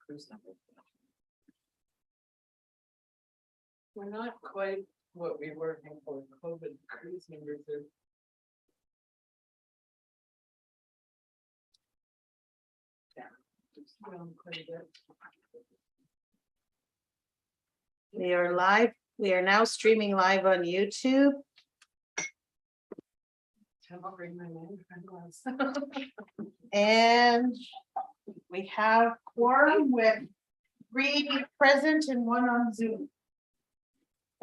cruise numbers. We're not quite what we were before COVID. Cruise numbers are. Yeah. it's grown quite a bit. We are live. We are now streaming live on YouTube. I'll bring my magnifying glass. And we have quorum with 3 present and 1 on Zoom.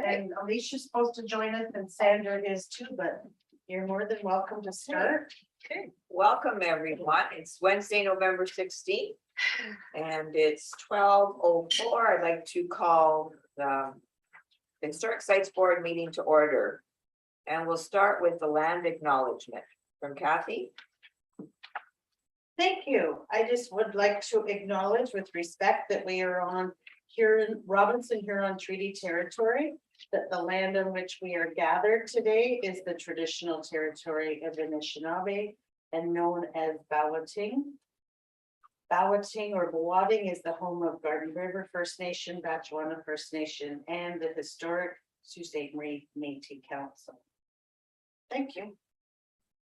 And Alicia's supposed to join us and Sandra is too, but you're more than welcome to start. Okay, welcome everyone. It's Wednesday, November 16th. And it's 12:04. I'd like to call the Historic Sites Board meeting to order. And we'll start with the land acknowledgement from Kathy. Thank you. I just would like to acknowledge with respect that we are on here in Robinson Huron Treaty Territory, that the land on which we are gathered today is the traditional territory of the Anishinaabe and known as Bawating. Bawating or Bawading is the home of Garden River First Nation, Batchewana First Nation, and the historic Sault Ste. Marie Métis Council. Thank you.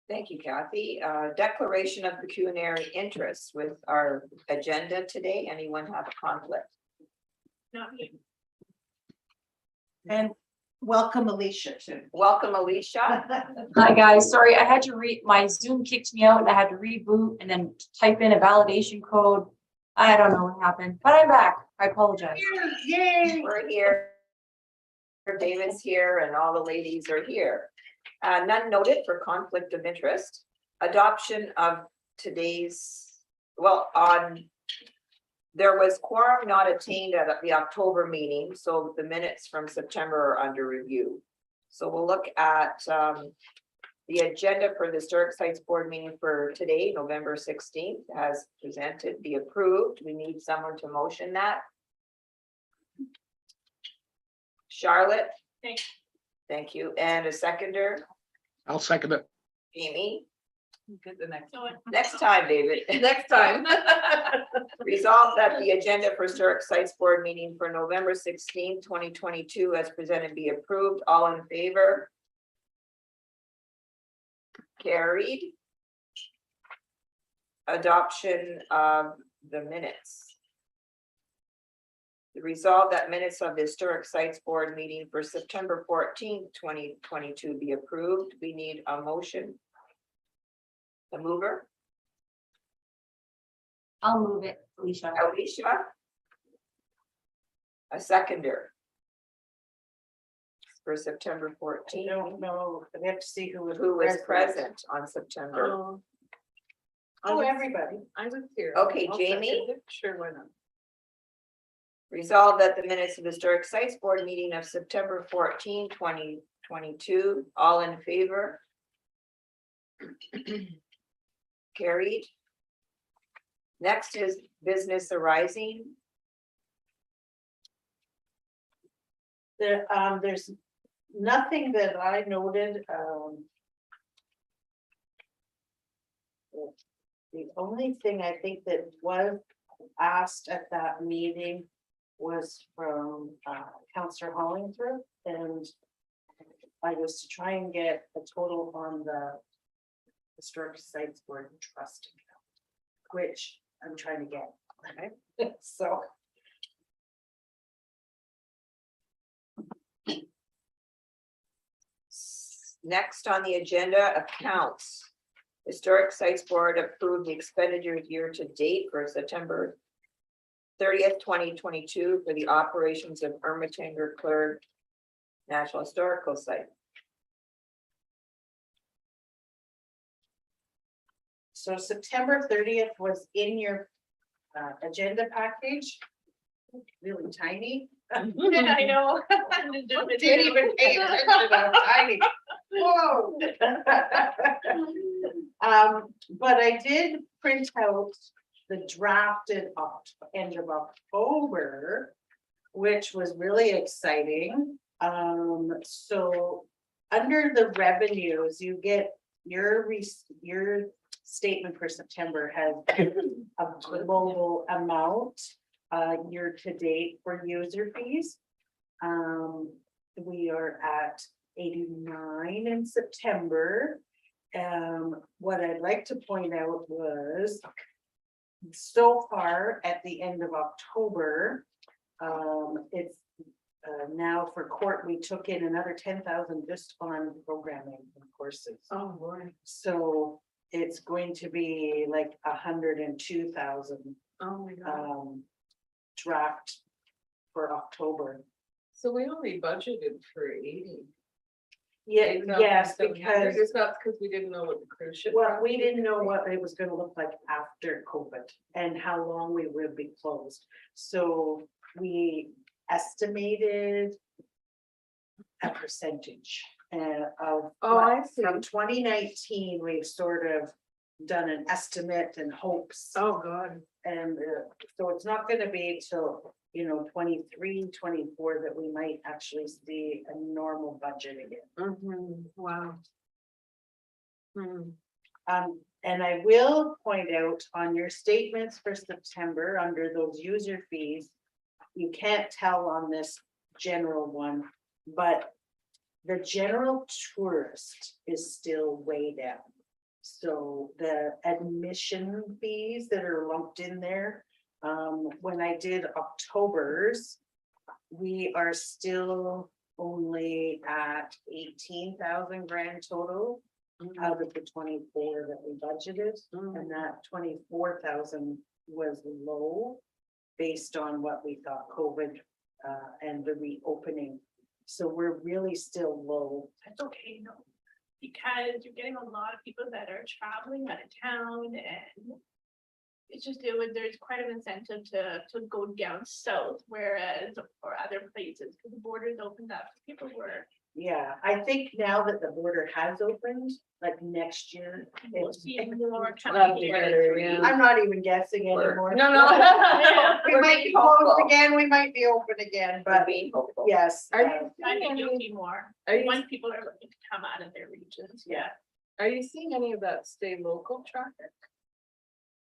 Thank you, Kathy. Declaration of pecuniary interest with our agenda today. Anyone have a conflict? Not me. And welcome Alicia too. Welcome, Alicia. Hi, guys. Sorry, I had to my Zoom kicked me out. I had to reboot and then type in a validation code. I don't know what happened, but I'm back. I apologize. Yay. We're here. David's here and all the ladies are here. None noted for conflict of interest. Adoption of today's, there was quorum not attained at the October meeting, so the minutes from September are under review. So we'll look at the agenda for the Historic Sites Board meeting for today, November 16th, as presented, be approved. We need someone to motion that. Charlotte? Thank you. And a seconder, I'll second it. Amy. Good, the next one. Next time, David. Next time. Resolve that the agenda for Historic Sites Board meeting for November 16, 2022 as presented be approved. All in favor? Carried. Adoption of the minutes. The resolve that minutes of the Historic Sites Board meeting for September 14, 2022 be approved. We need a motion. A mover, I'll move it, Alicia. Alicia. A seconder. For September I 14, don't know. We have to see who who was present on September. Oh, everybody. I was here. Okay, I'll Jamie? second it. Sure, why not? Resolved that the minutes of the Historic Sites Board meeting of September 14, 2022, all in favor? Carried. Next is business arising. There's nothing that I noted. The only thing I think that was asked at that meeting was from Councillor Hollingworth, and I was to try and get a total on the Historic Sites Board trust account, which I'm trying to get. Okay, so. Next on the agenda, accounts. Historic Sites Board approved the expenditures year to date for September 30th, 2022 for the operations of Ermitanger Clerg National Historical Site. So September 30th was in your agenda package. Really tiny. Yeah, I know. Didn't even pay attention how tiny. Whoa. But I did print out the drafted end of October, which was really exciting. So under the revenues, you get your statement for September has a global amount. year to date for user fees. We are at 89 in September. What I'd like to point out was so far at the end of October, it's now for court, we took in another 10,000 just on programming and courses. Oh, boy. So it's going to be like 102,000 Oh, my God. draft for October. So we only budgeted for 80. Yeah, yes, because, It's not because we didn't know what the cruise ship. well, we didn't know what it was gonna look like after COVID and how long we would be closed. So we estimated a percentage of. Oh, I see. From 2019, we've sort of done an estimate and hopes. Oh, God. And so it's not gonna be till, 23, 24 that we might actually see a normal budget again. Wow. Hmm. And I will point out on your statements for September, under those user fees, you can't tell on this general one, but the general tourist is still way down. So the admission fees that are lumped in there, when I did October's, we are still only at 18,000 grand total out of the 24 that we budgeted, and that 24,000 was low based on what we thought COVID and the reopening. So we're really still low. That's okay, no, because you're getting a lot of people that are traveling out of town and. It's just, there's quite an incentive to go down south, whereas, or other places, because the borders opened up, people were. Yeah, I think now that the border has opened, like next year. We'll it's- see more That'll coming be here. better, yeah. I'm not even guessing We're- anymore. No, no. We We're might being be closed hopeful. again, we might be open again, But but being hopeful. yes. Are you I seeing think you'll any, see more, are you, when people are looking to come out of their regions, yeah. are you seeing any of that stay local traffic?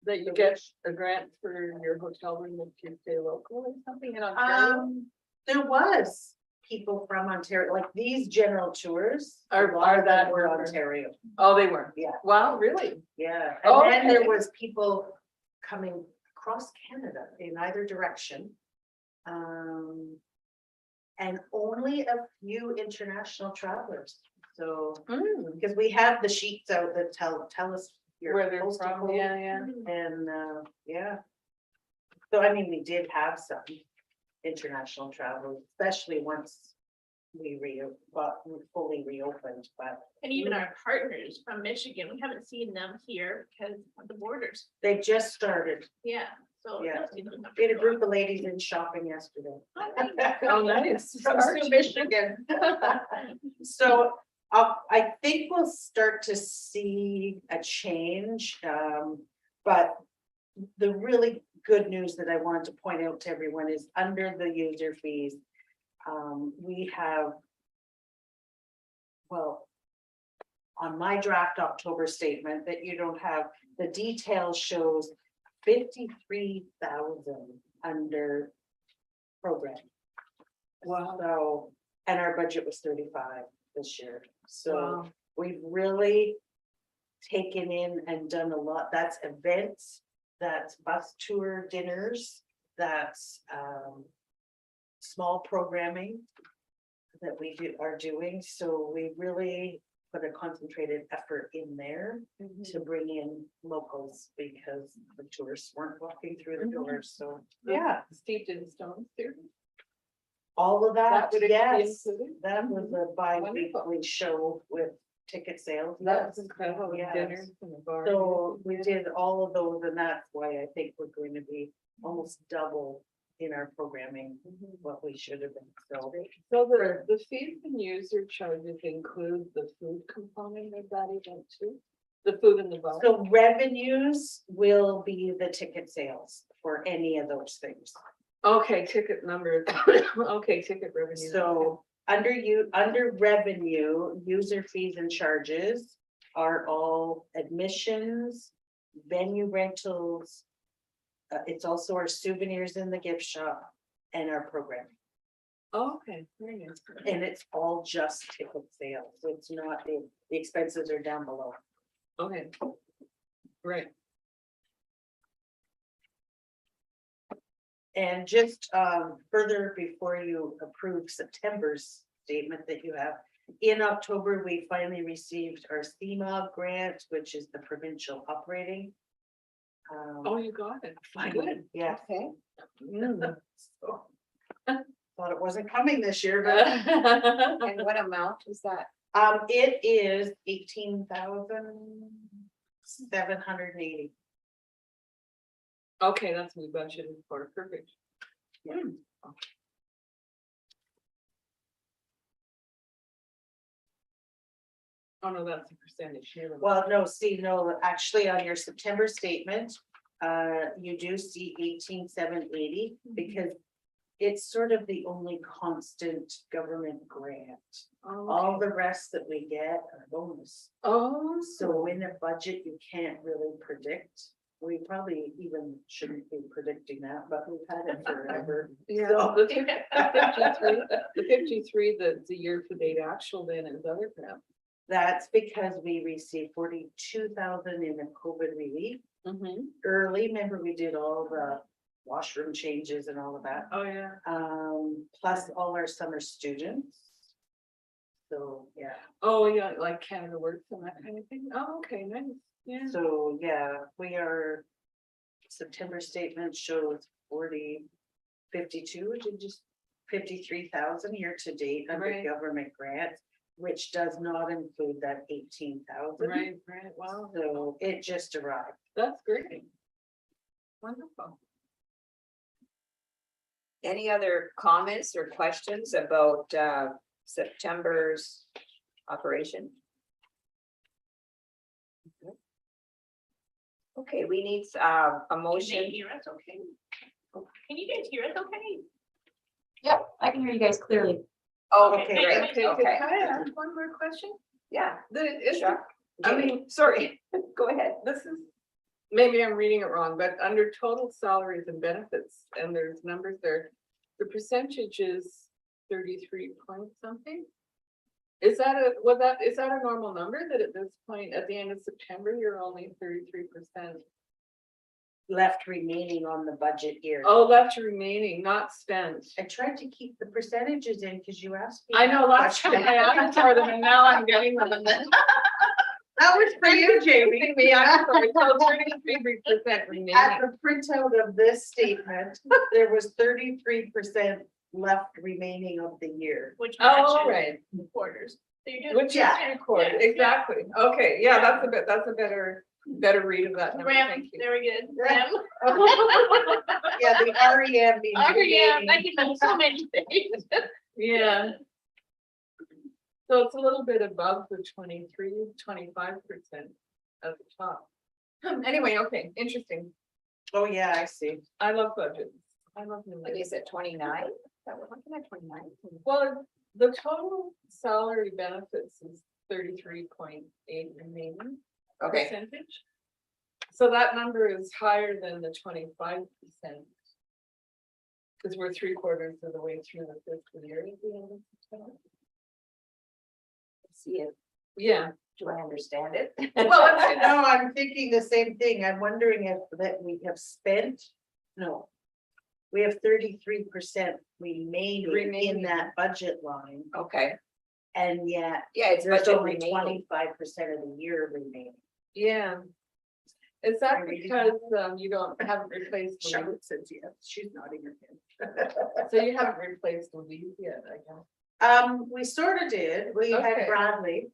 That you get a grant for your hotel room if you stay local or something in Ontario? There was people from Ontario, like these general tours. a Are- lot are of them that were number? Ontario, Oh, they were. Yeah. Wow, really? yeah, Oh, and then there okay. was people coming across Canada in either direction. And only a few international travelers, so, because we have the sheets out that tell us. your Where they're postal from, code. yeah, yeah. And, yeah. So I mean, we did have some international travel, especially once we fully reopened, but And even our partners from Michigan, we haven't seen them here because of the borders, they just started. yeah, so. Yeah. you'll see them We had a group of ladies in shopping yesterday. Oh, nice. From New Michigan. So I think we'll start to see a change, but the really good news that I wanted to point out to everyone is under the user fees. We have. Well. On my draft October statement that you don't have, the detail shows 53,000 under program. Wow. So, and our budget was 35 this year, so Wow. we've really taken in and done a lot. That's events, that's bus tour dinners, that's small programming that we are doing, so we really put a concentrated effort in there to bring in locals because the tourists weren't walking through the doors, so, yeah, Steeped in stones too. all of that, That would be yes. included? That was a bi-weekly show with ticket sales. That's yes. incredible. Yes. Dinners in the bar. So we did all of those, and that's why I think we're going to be almost double in our programming what we should have been, so. So the fees and user charges include the food component of that event too? The food in the bar? So revenues will be the ticket sales for any of those things. Okay, ticket numbers. Okay, ticket revenue. So under revenue, user fees and charges are all admissions, venue rentals, It's also our souvenirs in the gift shop and our programming. Oh, okay, very nice. And it's all just ticket sales, so it's not, the expenses are down below. Okay. Right. And just further, before you approve September's statement that you have, in October, we finally received our CMOG grant, which is the provincial operating. Oh, you got it. Good. Yeah, Okay. Mm. so, thought it wasn't coming this year, but And what amount is that? it is 18,780. Okay, that's we budgeted for, perfect. Yeah. Hmm. Oh, no, that's a percentage here. Well, no, see, no, actually on your September statement, you do see 18,780 because it's sort of the only constant government grant. All the rest that we get are bonus. Oh, So in a budget, you can't really predict. We probably even shouldn't be predicting that, but we've had it forever. yeah, So- the 53, the year-to-date actual then is other crap. That's because we received 42,000 in the COVID relief Mm-hmm. early. Remember, we did all the washroom changes and all of that. Oh, yeah. Plus all our summer students. So, yeah, Oh, yeah, like Canada Works and that kind of thing. Oh, okay, nice, yeah. so, yeah, we are. September statement shows 52, which is just 53,000 year to date under Right. government grants, which does not include that 18,000. Right, wow, So it just arrived. that's great. Wonderful. Any other comments or questions about September's operation? Okay, we need a Can they motion. hear us okay? Can you guys hear us okay? Yep, I can hear you guys clearly. Okay, Okay, great, Okay, okay, can I ask one more question? yeah, It's, sure. I mean, Sorry, go ahead. this is, maybe I'm reading it wrong, but under total salaries and benefits, and there's numbers there, the percentage is 33 point something? Is that is that a normal number that at this point, at the end of September, you're only 33%? Left remaining on the budget year. Oh, left remaining, not spent. I tried to keep the percentages in because you asked me. I know, that last time question. I asked for them and now I'm getting them. And then That was for you, Jamie. me, I'm sorry, so 33% remaining. At the printout of this statement, there was 33% left remaining of the year. Which Oh, matches right, quarters. So you're doing. which is Yeah. recorded, Yeah. exactly. Okay, yeah, that's a better read of that. number, Ram, thank you. there we go. Yeah. Ram. Yeah, the REM means. Yeah, I remaining. can do so many things. Yeah. So it's a little bit above the 25% at the top. Anyway, okay, interesting. Oh, yeah, I see. I love budgets. I love them. What is it, 29? That we're looking at 29? Well, the total salary benefits is 33.8 remaining Okay, percentage. So that number is higher than the 25%. Because we're 3/4 of the way through the fiscal year at the end of September. see it. Yeah, Do I understand it? Well, no, I'm thinking the same thing. I'm wondering if that we have spent, no. We have 33% remaining in Remaining. that budget line, Okay, and yet yeah, it's there's budget only remaining. 25% of the year remaining. yeah. Is that I read it. because you haven't replaced the lead? Charlotte says yes, she's nodding her head. So you haven't replaced the lead yet, I guess. We sort of did. We had Okay. Bradley.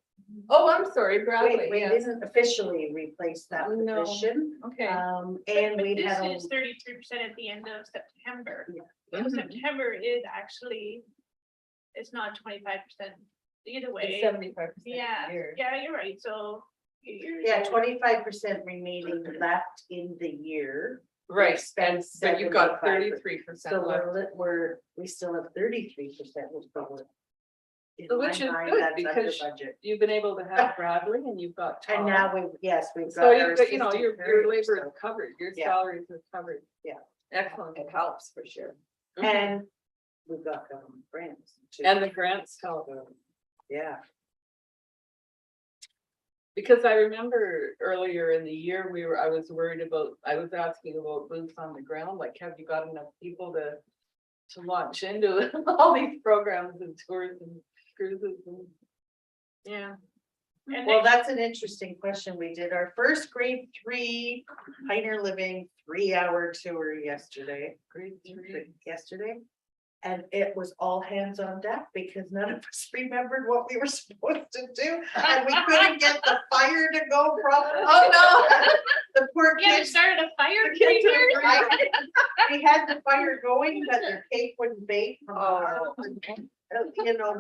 Oh, I'm sorry, Bradley, We yes. didn't officially replace that No. position. Okay. And But we this had. is 33% at the end of September. So Mhm. September is actually, it's not 25% either way. It's 75%. Yeah, here. yeah, you're right, so. You're. Yeah, 25% remaining left in the year. Right, spent and but you've got 75%. 33% So left. we still have 33%, which probably. in my Which is mind, good, that's under because budget. you've been able to have Bradley and you've got Tom. And now we've got. So our you've got, you know, assistant your curator, labor so- is covered, your Yeah. salaries are covered. Yeah. Excellent. It helps for sure. And we've got grants. too. And the grants help. Yeah, Because I remember earlier in the year, I was worried about, I was asking about boots on the ground, like, have you got enough people to launch into all these programs and tours and cruises and. Yeah, And well, that's an interesting question. We did our first grade 3 Pioneer Living 3-hour tour yesterday. great. Yesterday. And it was all hands on deck because none of us remembered what we were supposed to do. And we couldn't get the fire to go properly. Oh, The poor yeah, kids. started a fire. The kids here. were We had the fire going, but their cake wouldn't bake. from the Oh. oven. You know,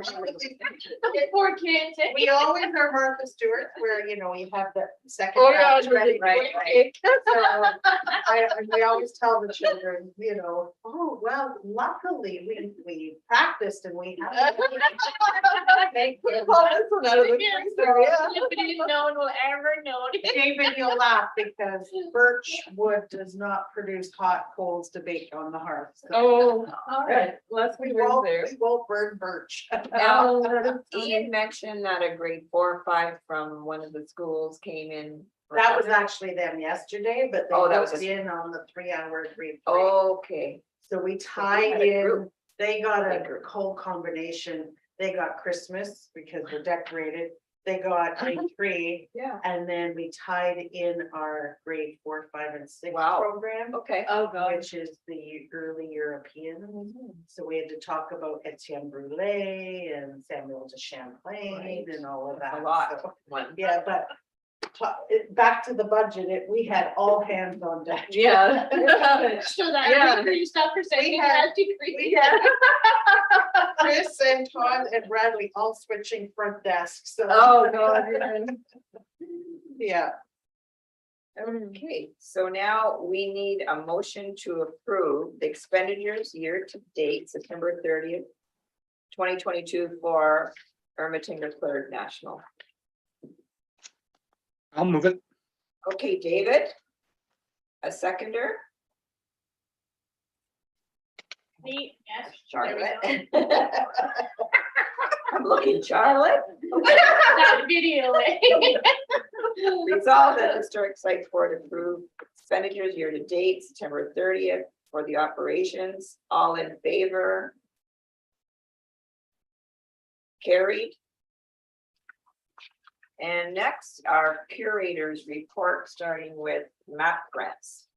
Poor kids. we always are Martha Stewart, where, you know, you have the second. Oh, yeah, batch ready, right, right? So we always tell the children, you know, oh, well, luckily we practiced and we have. Make we them- pulled this one out of the Yeah. freezer, yeah. Nobody no one will ever know. David, you'll laugh because birch wood does not produce hot coals to bake on the hearth. So Oh, all right, let's We be won't, there. we won't burn birch. Ian mentioned that a grade 4 or 5 from one of the schools came in. for That was other- actually them yesterday, but they Oh, that was booked just- in on the 3-hour grade. 3. Okay, So we had tied a in, group. they got Big a group. whole combination. They got Christmas because we're decorated. They got grade 3, Yeah. and then we tied in our grade 4, 5, and 6 Wow. program, okay. Oh, God. which is the early European. So we had to talk about Etienne Brule and Samuel de Champlain Right. and all of That's that. a lot. So, One. yeah, but back to the budget, we had all hands on deck. Yeah. So that Yeah. increased that percentage had- has decreased. We had Chris and Todd and Bradley all switching front desks, so. Oh, God, yeah. Yeah, Okay, so now we need a motion to approve the expenditures year to date, September 30th. 2022 for Ermiton Clerk National. I'll move it. Okay, David. A seconder, Me, yes. Charlotte. I'm looking, Charlotte. That video. Resolved that the Historic Sites Board approve expenditures year to date, September 30th for the operations. All in favor? Carried. And next, our curators report, starting with map grants.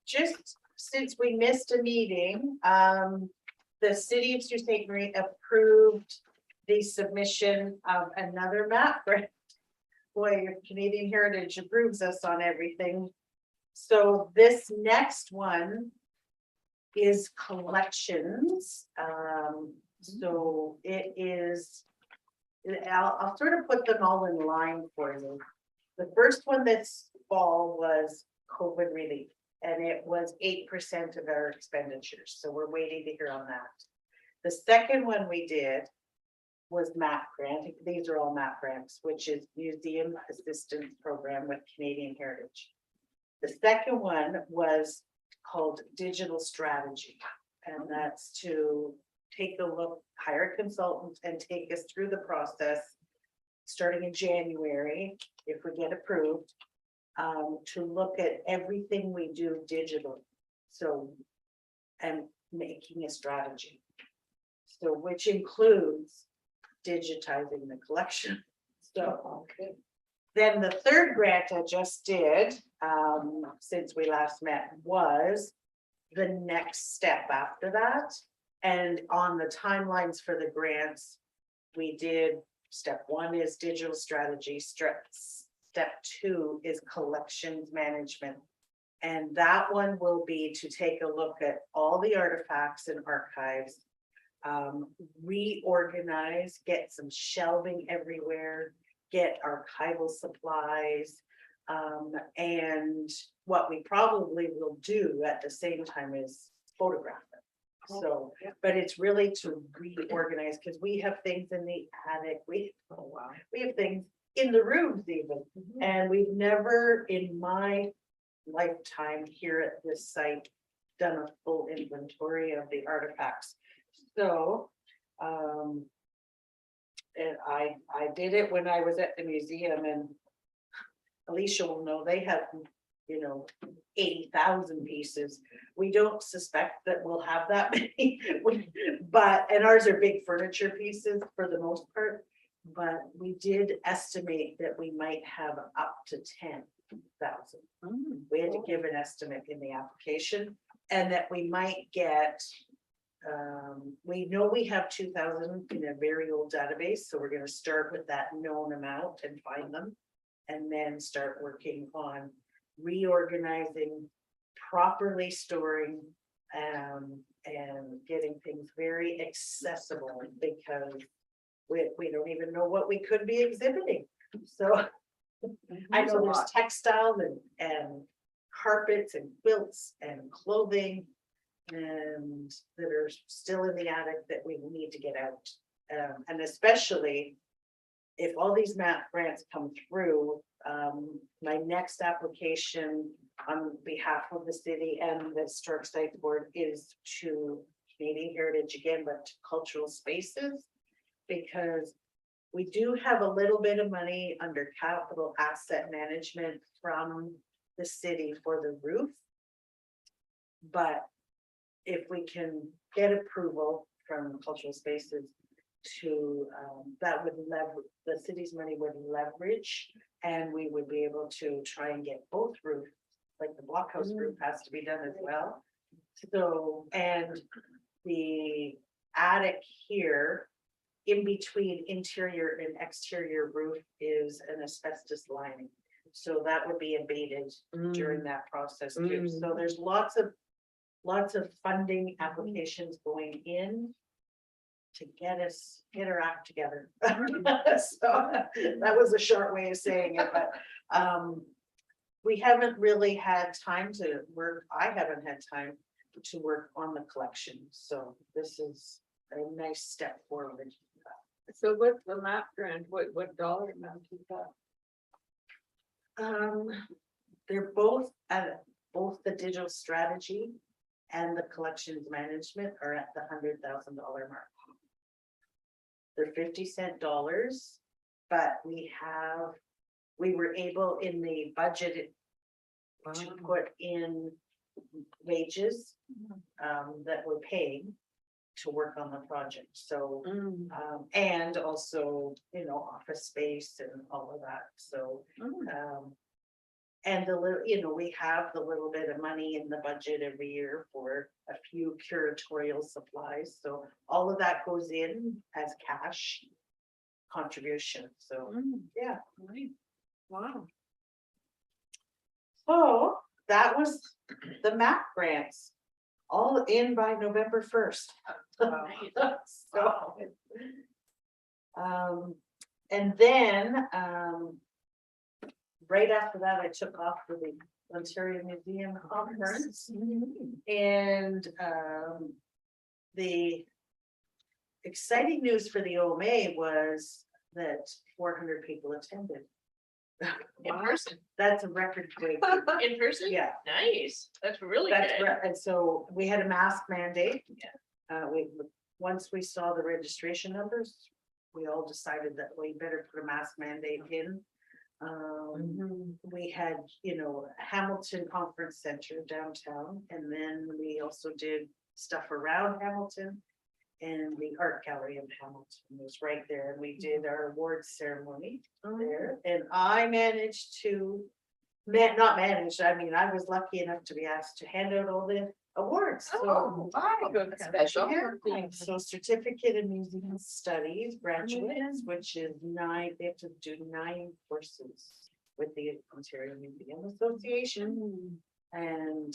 just since we missed a meeting, the city of Sault Ste. Marie approved the submission of another map grant. Boy, Canadian Heritage approves us on everything. So this next one is collections. So it is, I'll sort of put them all in line for you. The first one this fall was COVID relief, and it was 8% of our expenditures, so we're waiting to hear on that. The second one we did was MAP grant. These are all MAP grants, which is Museum Assistance Program with Canadian Heritage. The second one was called Digital Strategy, and that's to take a look, hire a consultant and take us through the process, starting in January, if we get approved, to look at everything we do digitally. So, and making a strategy. So, which includes digitizing the collection. So Okay. then the third grant I just did, since we last met, was the next step after that. And on the timelines for the grants, we did, step 1 is digital strategy, step 2 is collections management. And that one will be to take a look at all the artifacts and archives, reorganize, get some shelving everywhere, get archival supplies. And what we probably will do at the same time is photograph it. So, but it's really to reorganize, because we have things in the attic, Oh, wow. we have things in the rooms even. And we've never in my lifetime here at this site done a full inventory of the artifacts. So, and I did it when I was at the museum, and Alicia will know they have, 80,000 pieces. We don't suspect that we'll have that many, but, and ours are big furniture pieces for the most part. But we did estimate that we might have up to 10,000. We had to give an estimate in the application, and that we might get. We know we have 2,000 in a very old database, so we're gonna start with that known amount and find them. And then start working on reorganizing, properly storing, and getting things very accessible, because we don't even know what we could be exhibiting. So I There's a know there's lot. textiles and carpets and quilts and clothing and that are still in the attic that we need to get out. And especially if all these map grants come through, my next application on behalf of the city and the Historic Site Board is to Canadian Heritage again, but to cultural spaces. Because we do have a little bit of money under capital asset management from the city for the roof. But if we can get approval from cultural spaces to, that would leverage, the city's money would leverage. And we would be able to try and get both roofs, like the blockhouse roof has to be done as well. So, and the attic here, in between interior and exterior roof is an asbestos lining. So that would be abated during that process too. So there's lots of funding applications going in to get our act together. So that was a short way of saying it, but we haven't really had time to work. I haven't had time to work on the collection. So this is a nice step forward. So what's the map grant? What dollar amount is that? They're both both the digital strategy and the collections management are at the $100,000 mark. They're 50-cent dollars, but we were able in the budget to put in wages that we're paying to work on the project. So, and also, office space and all of that. So, and the little, we have the little bit of money in the budget every year for a few curatorial supplies. So all of that goes in as cash contribution. So, yeah. Wow. So that was the MAP grants, all in by November 1st. So, and then, right after that, I took off for the Ontario Museum Conference. And, the exciting news for the OMA was that 400 people attended. In person, That's a record break. in person? Yeah. Nice, that's really That's good. right, and so we had a mask mandate. Once we saw the registration numbers, we all decided that we better put a mask mandate in. We had, Hamilton Conference Center downtown, and then we also did stuff around Hamilton. And the art gallery in Hamilton was right there, and we did our awards ceremony there, and I managed to. Not managed, I mean, I was lucky enough to be asked to hand out all the awards. So, Special. yeah, so certificate in museum studies graduates, which is 9, they have to do 9 courses with the Ontario Museum Association. And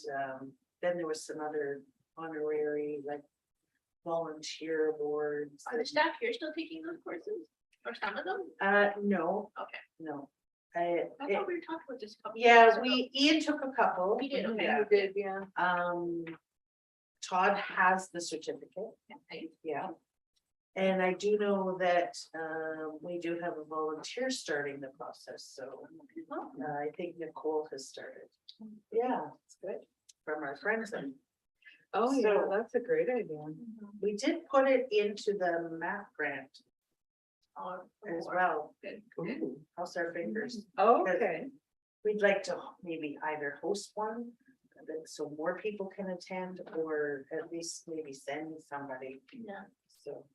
then there was some other honorary, like volunteer awards. Are the staff here still taking those courses? Or some of them? No. Okay. No. I thought we were talking about this a couple. Yeah, years ago. Ian took a couple. He did, okay. Yeah. You did, yeah. Todd has the certificate. Yeah. And I do know that we do have a volunteer starting the process, so I think Nicole has started. Yeah, it's good from our friends, and Oh, yeah, So- that's a great idea. we did put it into the MAP grant as well. Good. Ooh. Cross our fingers. Okay. We'd like to maybe either host one, so more people can attend, or at least maybe send somebody. Yeah. So,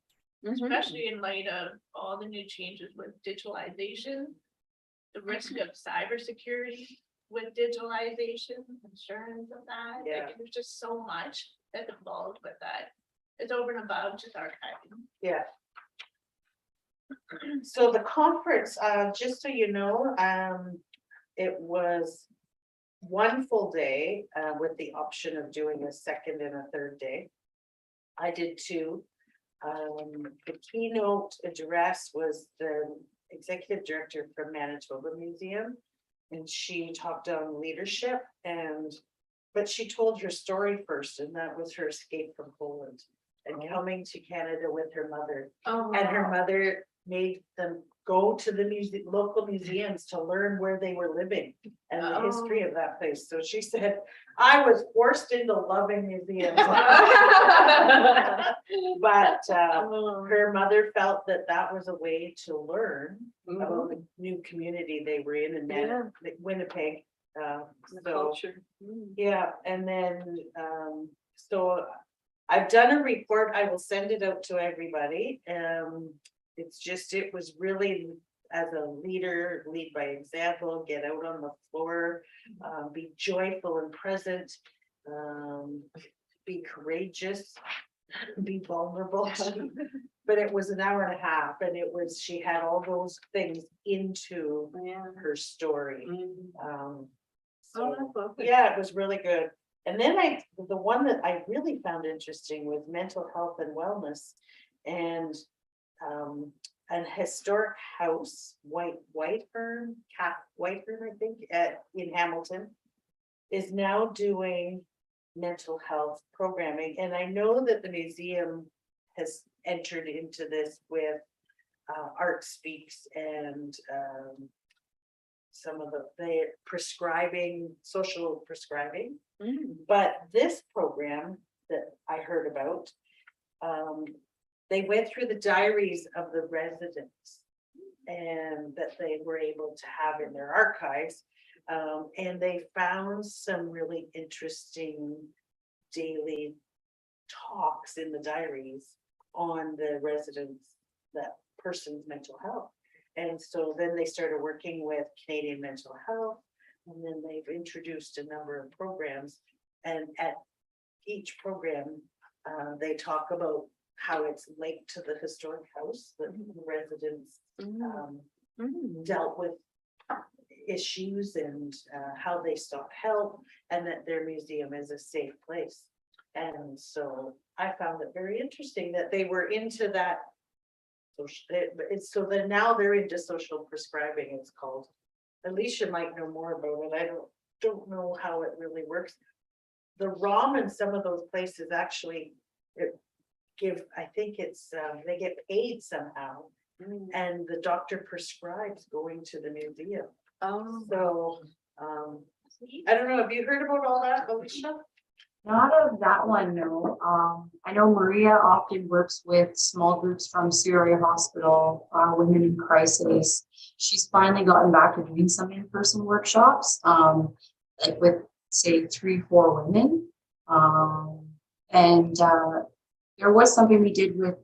Especially in light of all the new changes with digitalization. The risk of cybersecurity with digitalization, insurance of that, Yeah. like, there's just so much that's involved with that. It's over and above just archiving. yeah. So the conference, just so you know, it was one full day, with the option of doing a second and a third day. I did two. The keynote address was the executive director from Manitoba Museum. And she talked on leadership but she told her story first, and that was her escape from Poland and coming to Canada with her mother. Oh, And her mother made them go to the local museums to learn where they were living and the history of that place. So she said, I was forced into loving museums. But her mother felt that that was a way to learn about the new community they were in Yeah. Winnipeg. The So, culture. yeah, and then, so I've done a report. I will send it out to everybody. It's just, it was really, as a leader, lead by example, get out on the floor, be joyful and present, be courageous, be vulnerable. But it was an hour and a half, and it was, she had all those things into Yeah. her story. Oh, So, that's lovely. yeah, it was really good. And then the one that I really found interesting was mental health and wellness. And an historic house, Whitehurn, I think, in Hamilton, is now doing mental health programming. And I know that the museum has entered into this with Art Speaks and some of the prescribing, social prescribing. But this program that I heard about, they went through the diaries of the residents and that they were able to have in their archives. And they found some really interesting daily talks in the diaries on the residents, that person's mental health. And so then they started working with Canadian Mental Health, and then they've introduced a number of programs. And at each program, they talk about how it's linked to the historic house, that the residents dealt with issues and how they sought help, and that their museum is a safe place. And so I found it very interesting that they were into that. So then now they're into social prescribing, it's called. Alicia might know more about it. I don't know how it really works. The ROM in some of those places actually I think it's, they get paid somehow. And the doctor prescribes going to the museum. Oh, So, I don't know, have you heard about all that, Alicia? Not of that one, no. I know Maria often works with small groups from Sierra Hospital, Women in Crisis. She's finally gotten back to doing some in-person workshops, like with, say, 3-4 women. And there was something we did with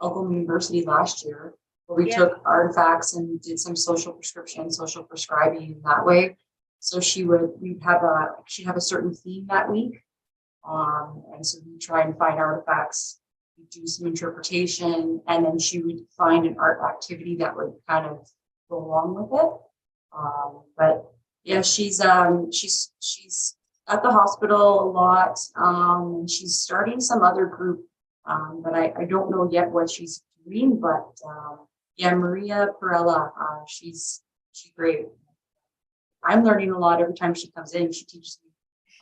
Oklahoma University last year, where we took artifacts and did some social prescription, social prescribing in that way. So she'd have a certain theme that week. And so we try and find artifacts, we do some interpretation, and then she would find an art activity that would kind of go along with it. But yeah, she's at the hospital a lot. And she's starting some other group, but I don't know yet what she's doing, but yeah, Maria Perella, she's great. I'm learning a lot every time she comes in. She teaches me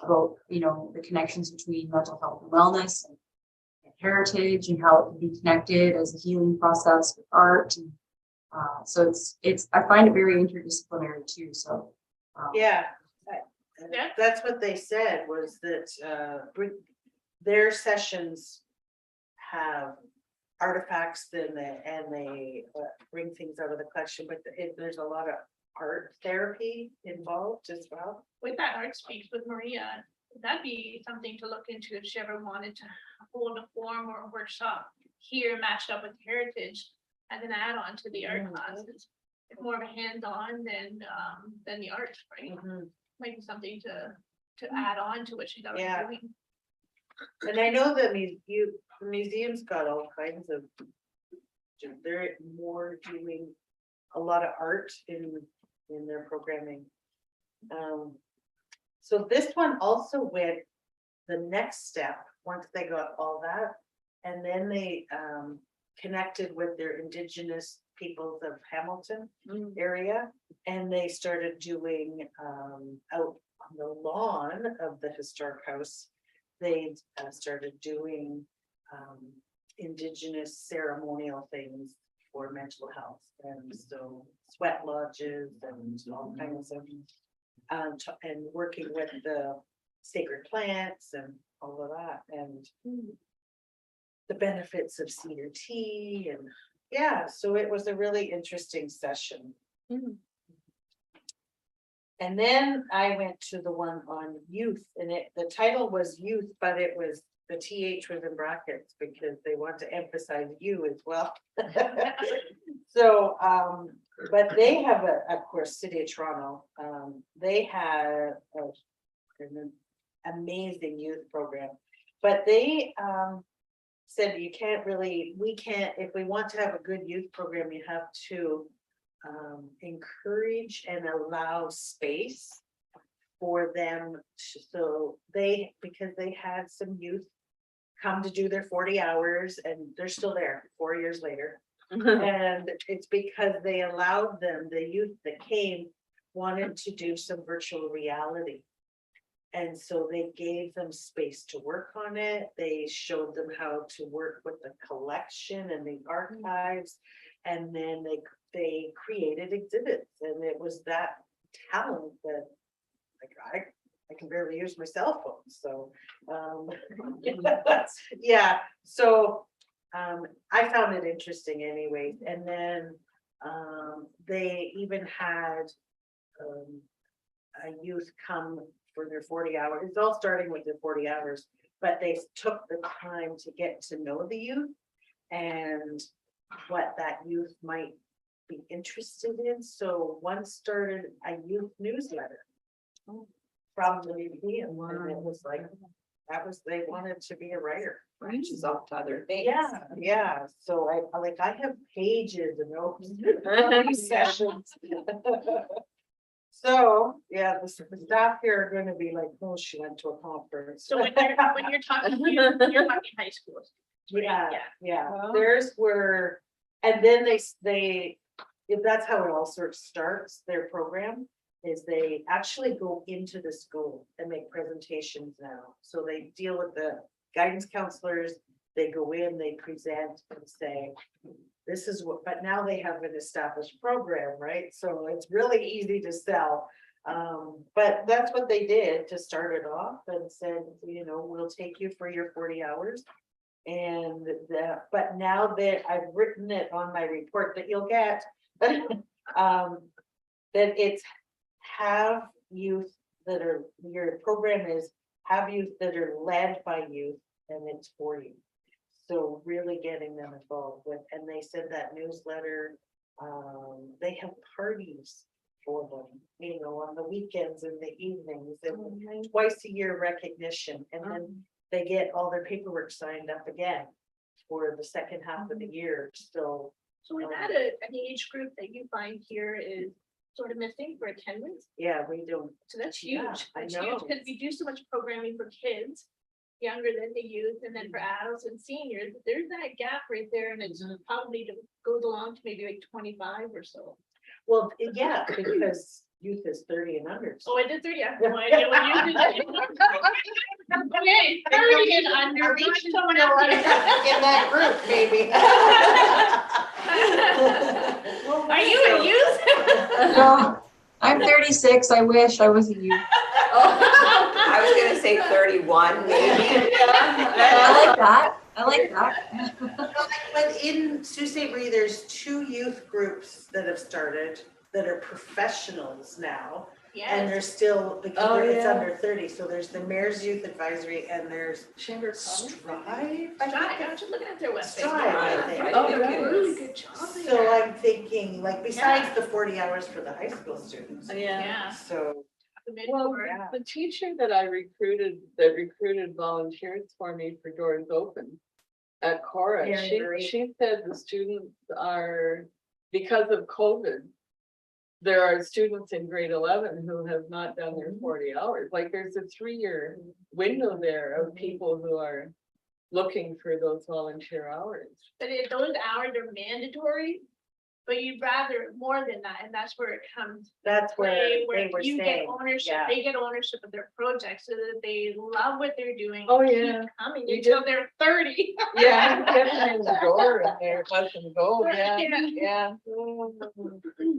about, the connections between mental health and wellness and heritage and how it can be connected as a healing process with art. And, so I find it very interdisciplinary too, so. Yeah. Yeah. That's what they said was that, their sessions have artifacts and they bring things out of the collection, but there's a lot of art therapy involved as well. With that art speaks with Maria, that'd be something to look into if she ever wanted to hold a forum or a workshop here matched up with heritage as an add-on to the art Mm. classes. It's more of a hands-on than the art, right? Might be something to add on to what she's already Yeah. doing. And I know that the museum's got all kinds of, they're more doing a lot of art in their programming. So this one also went the next step, once they got all that, and then they connected with their Indigenous peoples of Hamilton area, and they started doing out on the lawn of the historic house. They started doing Indigenous ceremonial things for mental health, and so sweat lodges and all kinds of and working with the sacred plants and all of that, and the benefits of cedar tea, and yeah, so it was a really interesting session. And then I went to the one on youth, and the title was youth, but it was, the TH was in brackets because they want to emphasize you as well. So, but they have of course, City of Toronto, they had an amazing youth program, but they said we can't, if we want to have a good youth program, you have to encourage and allow space for them so because they had some youth come to do their 40 hours and they're still there 4 years later. And it's because they allowed them, the youth that came wanted to do some virtual reality. And so they gave them space to work on it. They showed them how to work with the collection and the archives. And then they created exhibits, and it was that talent that, like, I can barely use my cell phone, so yeah, so I found it interesting anyway. And then they even had a youth come for their 40 hours. It's all starting with their 40 hours, but they took the time to get to know the youth and what that youth might be interested in. So one started a youth newsletter from the museum, and it was like, they wanted to be a writer. Branches off to other things. Yeah, so I have pages and notes, sessions. So, yeah, the staff here are gonna be like, oh, she went to a conference. So when you're talking, you're talking high school. Yeah, Wow. theirs were, and then they, if that's how it all sort of starts, their program, is they actually go into the school and make presentations now. So they deal with the guidance counselors, they go in, they present and say, this is what, but now they have an established program, right? So it's really easy to sell. But that's what they did to start it off, and said, we'll take you for your 40 hours. And but now that I've written it on my report that you'll get, that it's have youth that are, your program is have youth that are led by youth, and it's for you. So really getting them involved with, and they said that newsletter, they have parties for them, on the weekends and the evenings, and twice a year recognition, and then they get all their paperwork signed up again for the second half of the year. So So is that an age group that you find here is sort of missing for attendance? yeah, we don't. So that's Yeah, huge. I That's huge, know. because we do so much programming for kids, younger than the youth, and then for adults and seniors, there's that gap right there, and it's probably goes along to maybe like 25 or so. Well, yeah, because youth is 30 and under. Oh, I did 30, I have no idea what you did. Okay, 30 and under, Are we find should someone know else. what- in that group, maybe. Are you a youth? No, I'm 36. I wish I was a youth. I was gonna say 31, maybe. I like that. I like that. But in Sault Ste. Marie, there's 2 youth groups that have started that are professionals now. And Yes, they're still, because Oh, it's yeah. under 30, so there's the Mayor's Youth Advisory and there's Chamber of Commerce? Strive. Strive, I'm just looking at their website. Strive, I think. I Oh, think right. it Really is. good job So there. I'm thinking, like, besides the 40 hours for the high school students. Yeah. Yeah. So, the mid- Well, Yeah. the teacher that I recruited volunteers for me for Doors Open at Cora, Mary Marie. she said the students are, because of COVID, there are students in grade 11 who have not done their 40 hours. Like, there's a 3-year window there of people who are looking for those volunteer hours. But those hours are mandatory, but you'd rather more than that, and that's where it comes that's where play, where they were you get saying, ownership, yeah. they get ownership of their project, so that they love what they're doing. Oh, keep yeah. Coming You until they're 30. Yeah, get them in the door and they're letting go, yeah, Yeah. yeah.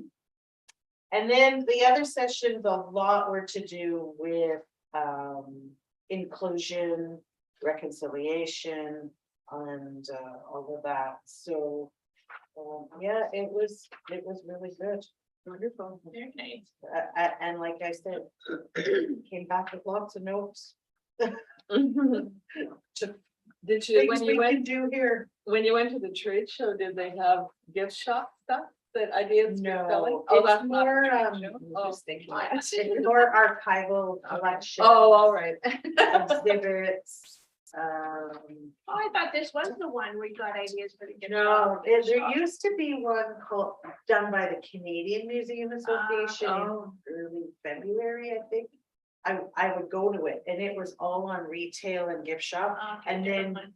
And then the other sessions, a lot were to do with inclusion, reconciliation, and all of that. So yeah, it was really good. Wonderful. Very nice. And like I said, came back with lots of notes to Did you, things we can do here. when you went to the trade show, did they have gift shop stuff that ideas for selling? No, Oh, it's that's not more, the trade show? Oh. Just thinking. it's more archival collection. Oh, all right. Exhibits. Oh, I thought this was the one where you got ideas for the gift No, shop. there used to be one called, done by the Canadian Museum Association oh. in early February, I think. I would go to it and it was all on retail and gift shop. Okay, And never then mind.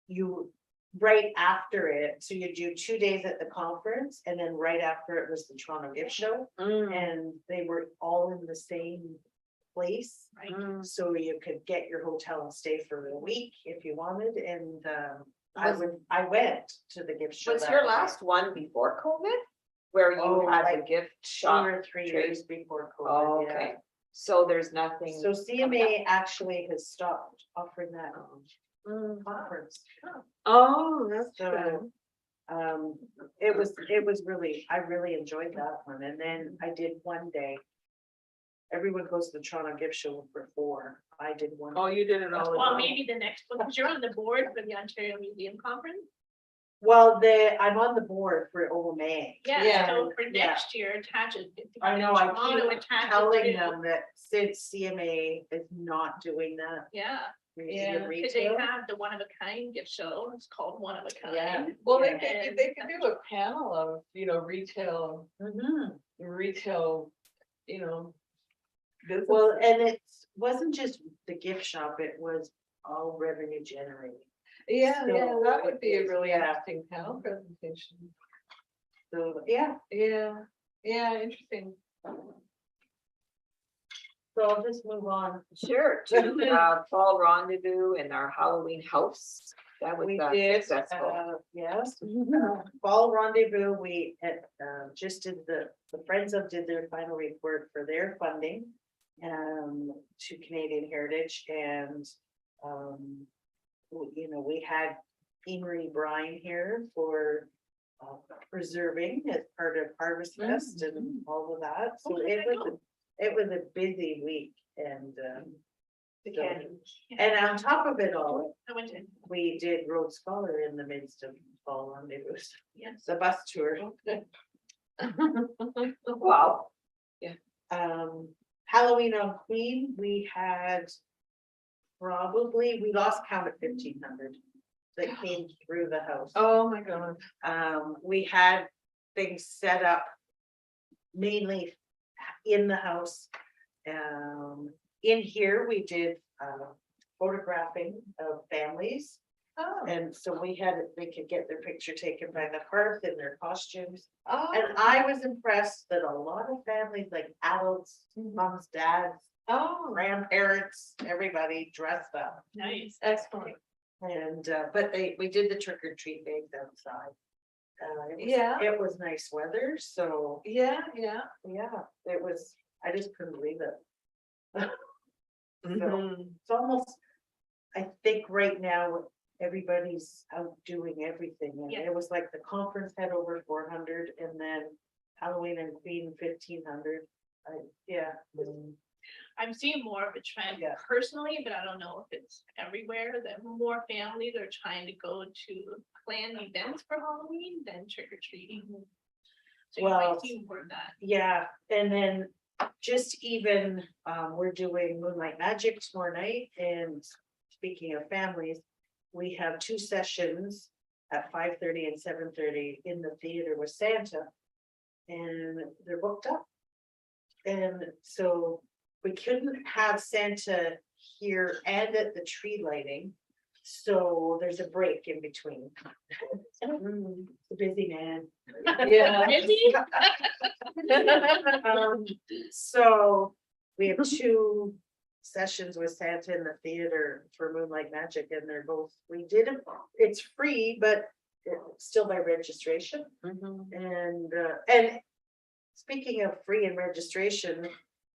You, right after it, so you do 2 days at the conference and then right after it was the Toronto Gift Show. Mm, And they were all in the same place. Right. mm. So you could get your hotel and stay for a week if you wanted, and Was- I went to the gift shop. Was your last one before COVID? Where Oh, you had the like gift 2 shop? or 3 trade? years before Oh, COVID, yeah. okay, so there's nothing. So CMA actually has stopped offering that Mm. conference. Oh, that's So, good. it was really, I really enjoyed that one, and then I did one day. Everyone goes to the Toronto Gift Show for 4, I did one. Oh, you did it all. in Well, one. maybe the next one, because you're on the board for the Ontario Museum Conference. Well, I'm on the board for OMA. Yeah, so for yeah. next year, attaches. I know, I Toronto keep attaches telling to- them that since CMA is not doing that. Yeah, Museum because they retail. have the one of a kind gift show, it's called One of a Yeah. Kind. Well, Yeah. they could do a panel of, retail, Mhm. business. Well, and it wasn't just the gift shop, it was all revenue generating. Yeah, so yeah, that would be a really yeah. interesting panel presentation. So, yeah, Yeah, yeah, interesting. so I'll just move on. Sure, to fall rendezvous in our Halloween house. That was We did, successful. yes, fall rendezvous, we just did the Friends of did their final report for their funding. To Canadian Heritage and, we had Emery Bryan here for. Preserving as part of Harvest Fest and all of that, so Oh, it I was a busy week and. Again. And on top of it all, I went to, we did Road Scholar in the midst of fall rendezvous, yes. the bus tour. Wow, Halloween on Queen, we had. We lost count at 1,500 that came through the house. Oh, my God. We had things set up. Mainly in the house. In here, we did photographing of families. Oh, And so they could get their picture taken by the hearth in their costumes. oh, And I was impressed that a lot of families, like adults, moms, dads, oh, grandparents, everybody dressed up. Nice. excellent. And, but we did the trick or treat bags outside. Yeah. It was nice weather, so, Yeah, yeah, it was, I just couldn't believe it. Mhm. It's almost, I think right now, everybody's out doing everything, and Yeah. it was like the conference had over 400, and then Halloween and Queen 1,500. Yeah. I'm seeing more of a trend Yeah. personally, but I don't know if it's everywhere, that more families are trying to go to plan events for Halloween than trick or treating. So you Well, might see more of that. Yeah, and then just even, we're doing Moonlight Magic tomorrow night, and speaking of families, we have 2 sessions at 5:30 and 7:30 in the theater with Santa. And they're booked up. And so we couldn't have Santa here and at the tree lighting. So there's a break in between. It's a busy man. Yeah. Really? So we have 2 sessions with Santa in the theater for Moonlight Magic, and they're both, we did it, it's free, but it's still by registration. Mhm. And speaking of free and registration,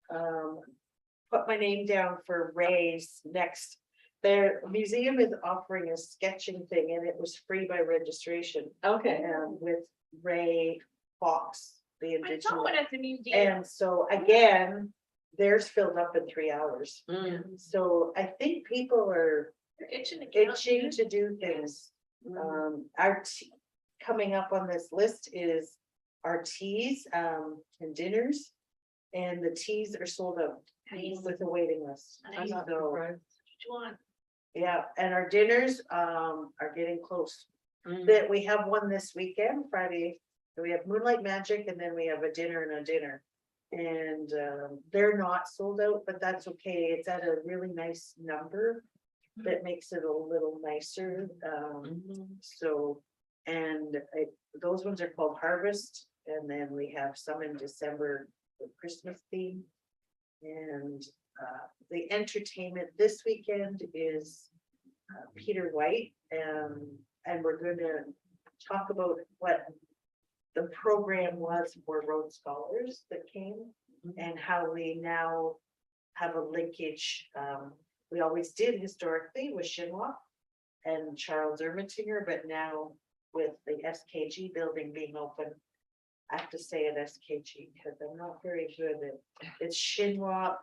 put my name down for Ray's next. Their museum is offering a sketching thing, and it was free by registration, Okay. with Ray Fox, the I saw indigenous. one at the museum. And so again, theirs filled up in 3 hours. Mm. So I think people are Itching to get out itching there. to do things. Mm. Coming up on this list is our teas, and dinners. And the teas are sold out Nice. with a waiting list. I'm not So, surprised. What you want? yeah, and our dinners, are getting close. Mm. That we have one this weekend, Friday. We have Moonlight Magic, and then we have a dinner and a dinner. And, they're not sold out, but that's okay. It's at a really nice number. That makes it a little nicer. Mhm. So, and those ones are called Harvest, and then we have some in December with Christmas theme. And the entertainment this weekend is Peter White, and we're gonna talk about what the program was for Rhodes Scholars that came, and how we now have a linkage. We always did historically with Shinwalk and Charles Ermatinger, but now with the SKG building being open, I have to say it SKG because I'm not very good at, it's Shinwalk.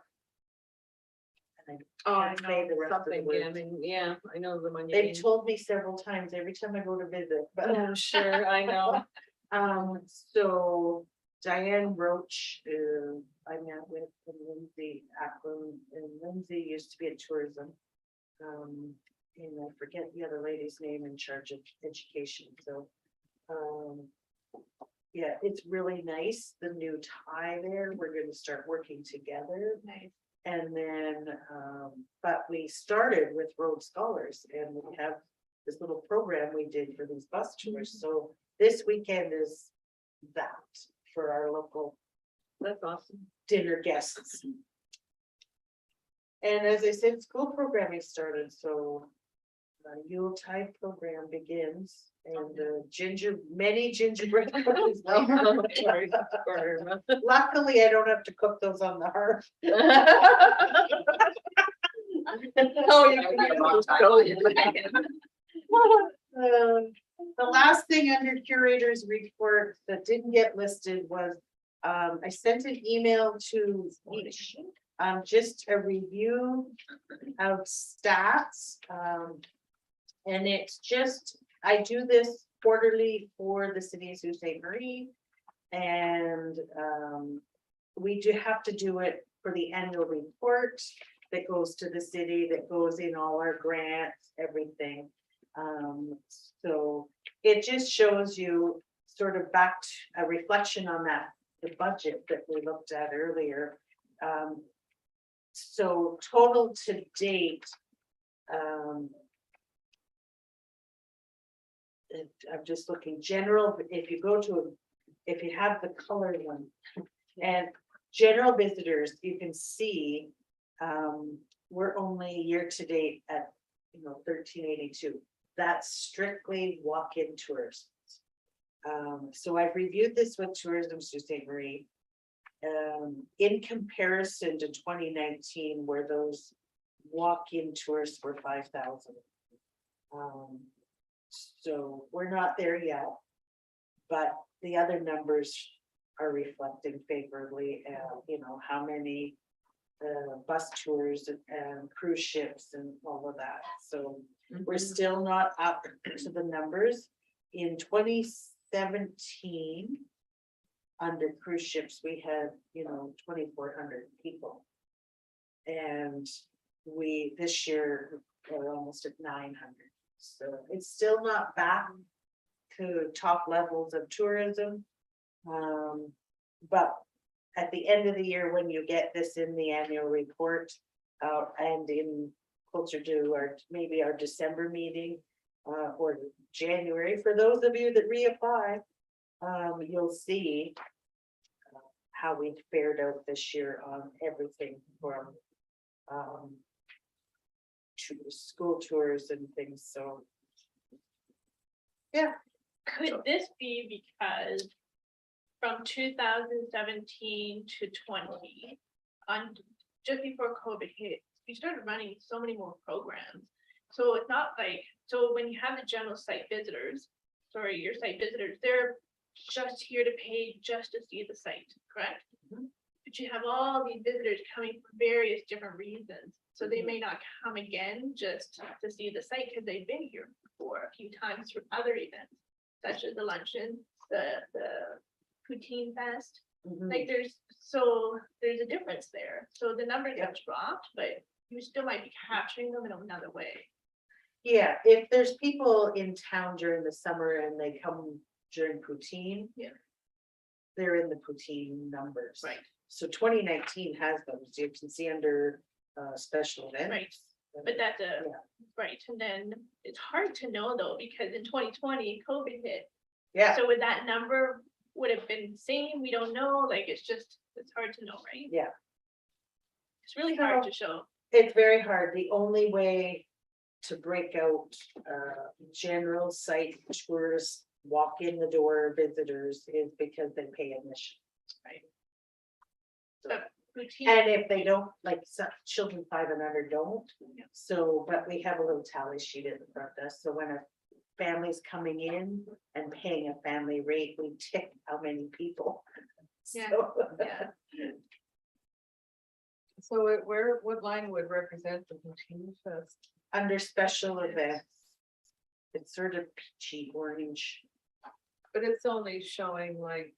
And Oh, I can't say the know, rest of the something, words. yeah, I mean, yeah, I know the one you They've mean. told me several times every time I go to visit, but. Oh, sure, I know. So Diane Roach, I met with and Lindsay Ackland, and Lindsay used to be in tourism. And I forget the other lady's name in charge of education, so. Yeah, it's really nice, the new tie there, we're gonna start working together. Nice. And then, but we started with Rhodes Scholars, and we have this little program we did for these bus tours, so this weekend is that for our local That's awesome. dinner guests. And as I said, school programming started, so Yuletide program begins, and many gingerbread cookies. Sorry. Luckily, I don't have to cook those on the hearth. Oh, you can Long time. go, you The last thing under curators report that didn't get listed was, I sent an email to each, just a review of stats. And it's just, I do this quarterly for the city of Sault Ste. Marie. And, we do have to do it for the annual report that goes to the city, that goes in all our grants, everything. So it just shows you sort of back to a reflection on that, the budget that we looked at earlier. So total to date, I'm just looking general, if you go to, if you have the colored one. And general visitors, you can see, we're only year to date at, 1382. That's strictly walk-in tourists. So I've reviewed this with Tourism Sault Ste. Marie. In comparison to 2019, where those walk-in tourists were 5,000. So we're not there yet. But the other numbers are reflecting favorably, how many bus tours and cruise ships and all of that. So we're still not up to the numbers. In 2017, under cruise ships, we had, 2,400 people. And this year, we're almost at 900. So it's still not back to top levels of tourism. But at the end of the year, when you get this in the annual report, and in closer to maybe our December meeting, or January, for those of you that reapply, you'll see how we fared out this year on everything from to school tours and things, so. Yeah. Could this be because from 2017 to 20, just before COVID hit, we started running so many more programs. So it's not like, so when you have the general site visitors, your site visitors, they're just here to pay just to see the site, correct? But you have all these visitors coming for various different reasons. So they may not come again just to see the site because they've been here before a few times for other events, such as the luncheon, the poutine fest. Like there's a difference there. So the numbers have dropped, but you still might be capturing them in another way. Yeah, if there's people in town during the summer and they come during poutine. Yeah. They're in the poutine numbers. Right. So 2019 has those, you can see under special events. Right. But that's Yeah. right. And then it's hard to know though, because in 2020, COVID hit. Yeah, So would that number would have been same? We don't know. Like, it's hard to know, right? yeah, It's really hard to show. it's very hard. The only way to break out general site tours, walk in the door visitors is because they pay admission. Right. But routine, And if they don't, like some children 5 and under don't, Yeah. so, but we have a little tally sheet in front of us, so when a family's coming in and paying a family rate, we tick how many people. Yeah. So, yeah. So what line would represent the poutine fest? Under special events, it's sort of peachy orange. But it's only showing like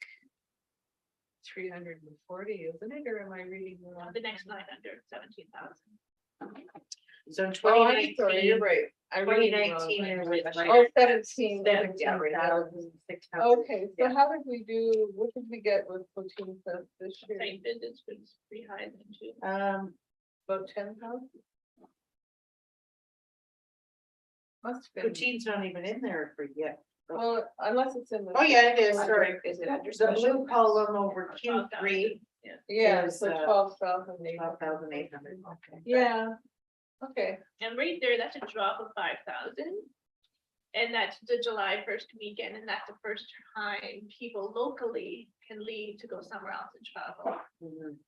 340, isn't it? Or am I reading wrong? The next line under 17,000. So in Oh, I'm sorry, 2019, you're right. I'm reading wrong. 2019 there was like Oh, 17. 17,000, 6,000. Okay, so Yeah. how did we do, what did we get with poutine fest this year? Site visits was pretty high then too. About 10,000? Must have been, Poutine's not even in there for yet. well, unless it's in the. Oh, yeah, it is, sorry. Is it under The special? blue column over 12,000. Q3, Yeah, is, so 12,008. 12,800. Okay. Yeah, okay. And right there, that's a drop of 5,000. And that's the July 1st weekend, and that's the first time people locally can leave to go somewhere else and travel. Mhm.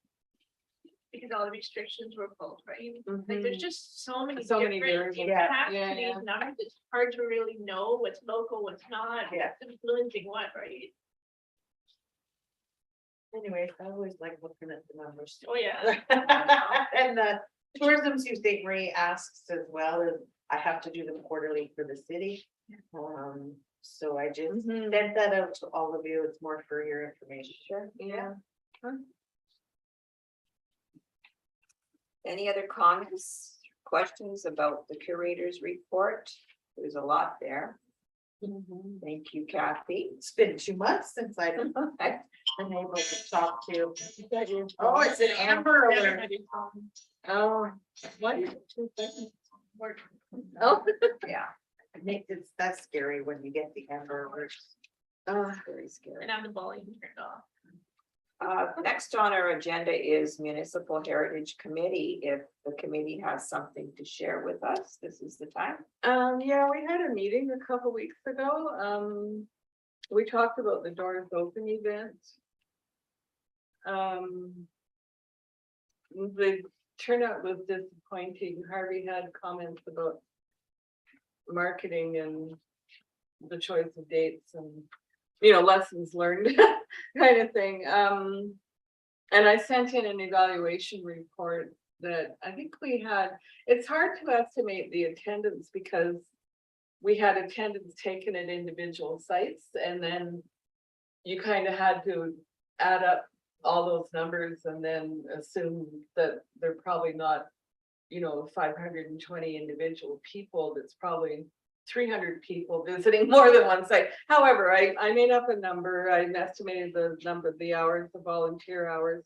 Because all the restrictions were pulled, right? Like, there's just so many So many different variables. impacts Yeah, to yeah. these numbers. It's hard to really know what's local, what's not, Yeah. what's influencing what, right? Anyways, I always like looking at the numbers. Oh, yeah. And the Tourism Sault Ste. Marie asks as well, as I have to do them quarterly for the city. So I just Mhm. sent that out to all of you. It's more for your information. Sure, yeah. Any other comments, questions about the curator's report? There's a lot there. Thank you, Kathy. It's been 2 months since I've been able to talk to you. Oh, it's an Amber Alert. Everybody, Oh, what? work. Oh, Yeah, That's scary when you get the Amber Alerts. Very scary. And have the volume turned off. Next on our agenda is Municipal Heritage Committee. If the committee has something to share with us, this is the time. Yeah, we had a meeting a couple weeks ago. We talked about the Doors Open event. The turnout was disappointing. Harvey had comments about marketing and the choice of dates and, lessons learned kind of thing. And I sent in an evaluation report that I think it's hard to estimate the attendance because we had attendance taken at individual sites and then you kind of had to add up all those numbers and then assume that they're probably not, 520 individual people. That's probably 300 people visiting more than one site. However, I made up a number. I estimated the number of the hours, the volunteer hours.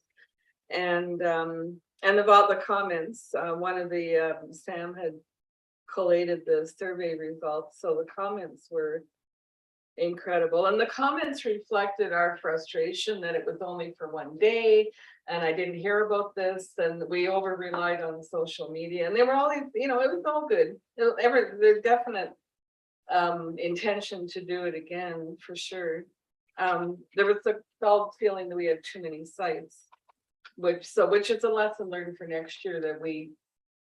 And about the comments, one of the, Sam had collated the survey results. So the comments were incredible. And the comments reflected our frustration that it was only for one day. And I didn't hear about this and we over relied on social media and they were all, it was all good. There's definite intention to do it again for sure. There was a felt feeling that we had too many sites, which is a lesson learned for next year that we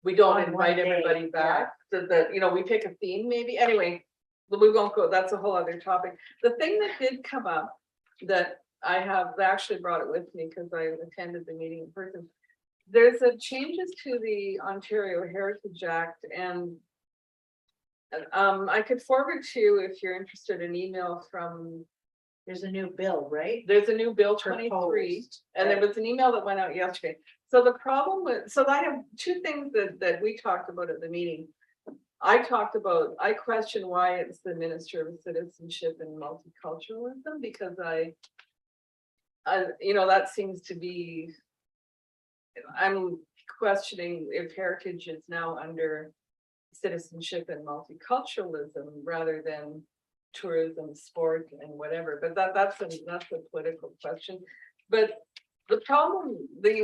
don't On one invite day, everybody back. So that, we pick a theme maybe. Anyway, but we won't go, that's a whole other topic. The thing that did come up that I have actually brought it with me because I attended the meeting in person. There's a changes to the Ontario Heritage Act and I could forward to you if you're interested an email from, There's a new bill, right? there's a new bill 23 Proposed. and there was an email that went out yesterday. So the problem with, so I have two things that we talked about at the meeting. I question why it's the Minister of Citizenship and Multiculturalism because that seems to be, I'm questioning if heritage is now under citizenship and multiculturalism rather than tourism, sport and whatever, but that's a political question. But the problem,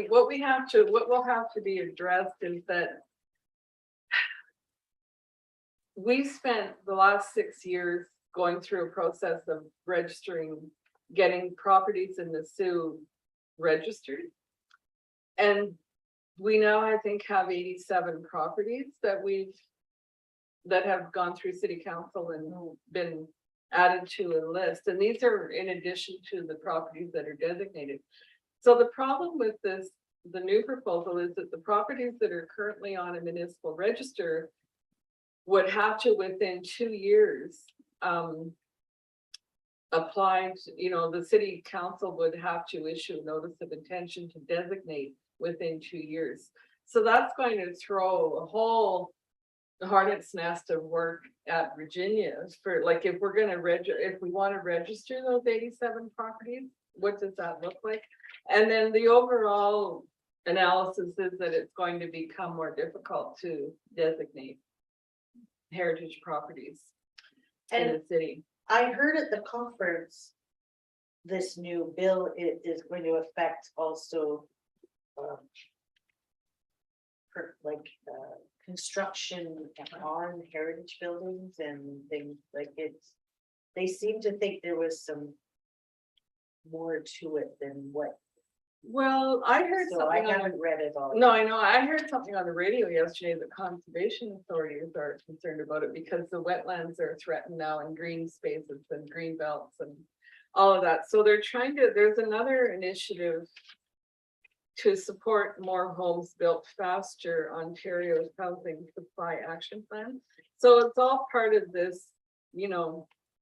what will have to be addressed is that we spent the last 6 years going through a process of registering, getting properties in the Sioux registered. And we now, I think, have 87 properties that have gone through city council and been added to a list. And these are in addition to the properties that are designated. So the problem with this, the new proposal is that the properties that are currently on a municipal register would have to within 2 years apply to, the city council would have to issue a notice of intention to designate within 2 years. So that's going to throw a whole hornet's nest of work at Virginia for like if we're going to if we want to register those 87 properties, what does that look like? And then the overall analysis is that it's going to become more difficult to designate heritage properties in the city. I heard at the conference, this new bill is going to affect also construction on heritage buildings and things like they seem to think there was some more to it than what. Well, I heard So I something on haven't read it all. no, I know. I heard something on the radio yesterday that conservation authorities are concerned about it because the wetlands are threatened now in green spaces and green belts and all of that. So they're there's another initiative to support more homes built faster, Ontario's housing supply action plan. So it's all part of this,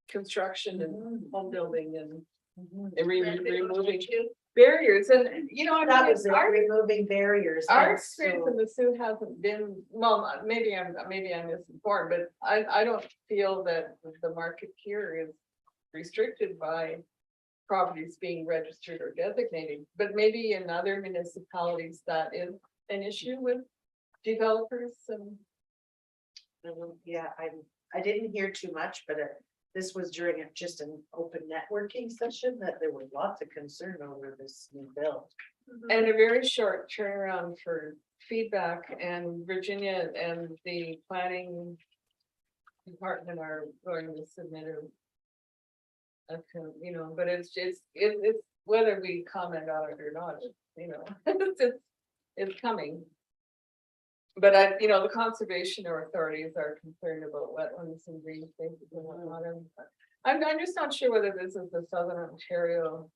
construction and home building and removing barriers and That was it, removing barriers. our and experience so- in the Sioux hasn't been, well, maybe I'm misinformed, but I don't feel that the market here is restricted by properties being registered or designated, but maybe in other municipalities that is an issue with developers and. Yeah, I didn't hear too much, but this was during just an open networking session that there was lots of concern over this new bill. And a very short turnaround for feedback, and Virginia and the planning department are going to submit but it's whether we comment on it or not, it's coming. But the conservation authorities are concerned about wetlands and green spaces and whatnot. And I'm just not sure whether this is the Southern Ontario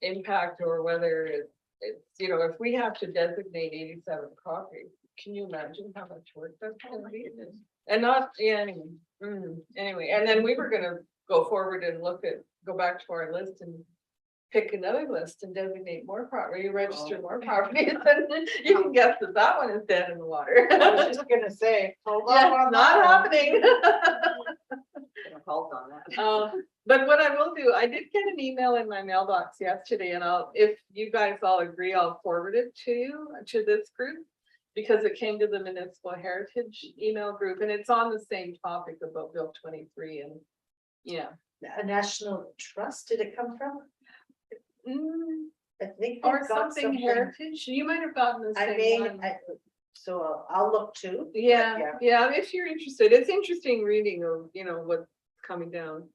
impact or whether it's, if we have to designate 87 properties, can you imagine how much work that's gonna be? And not, anyway, and then we were gonna go forward and go back to our list and pick another list and designate more property, register more properties, and you can guess that one is dead in the water. I was just gonna say, hold on. Yeah, on not that one. happening. Gonna halt on that. But what I will do, I did get an email in my mailbox yesterday, and if you guys all agree, I'll forward it to this group. Because it came to the Municipal Heritage email group, and it's on the same topic about Bill 23, and A National Trust, did it come from? I think. or they've got something heritage, you might have gotten the I same may, one. so I'll look too. Yeah, if you're interested, it's interesting reading of, what's coming down.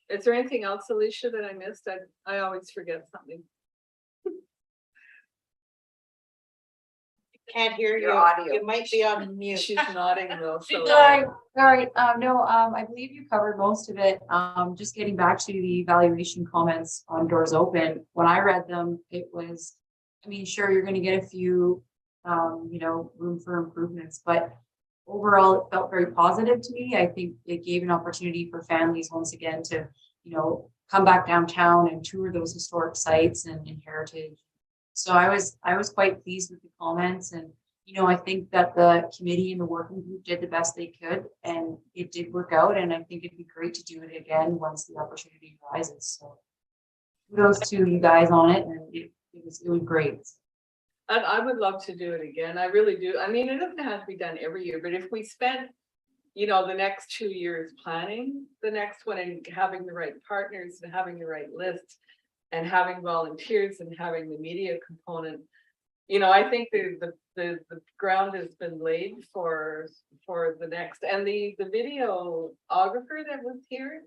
Is there anything else, Alicia, that I missed? I always forget something. Can't hear Your you. audio. You might be on mute. She's nodding though, so. Sorry, no, I believe you covered most of it. Just getting back to the evaluation comments on Doors Open, when I read them, it was, sure, you're gonna get a few, room for improvements, but overall, it felt very positive to me. I think it gave an opportunity for families once again to, come back downtown and tour those historic sites and heritage. So I was quite pleased with the comments, and I think that the committee and the working group did the best they could, and it did work out. And I think it'd be great to do it again once the opportunity arises. So kudos to you guys on it, and it was great. I would love to do it again. I really do. It doesn't have to be done every year, but if we spent, the next 2 years planning the next one and having the right partners and having the right list and having volunteers and having the media component, I think the ground has been laid for the next, and the videographer that was here,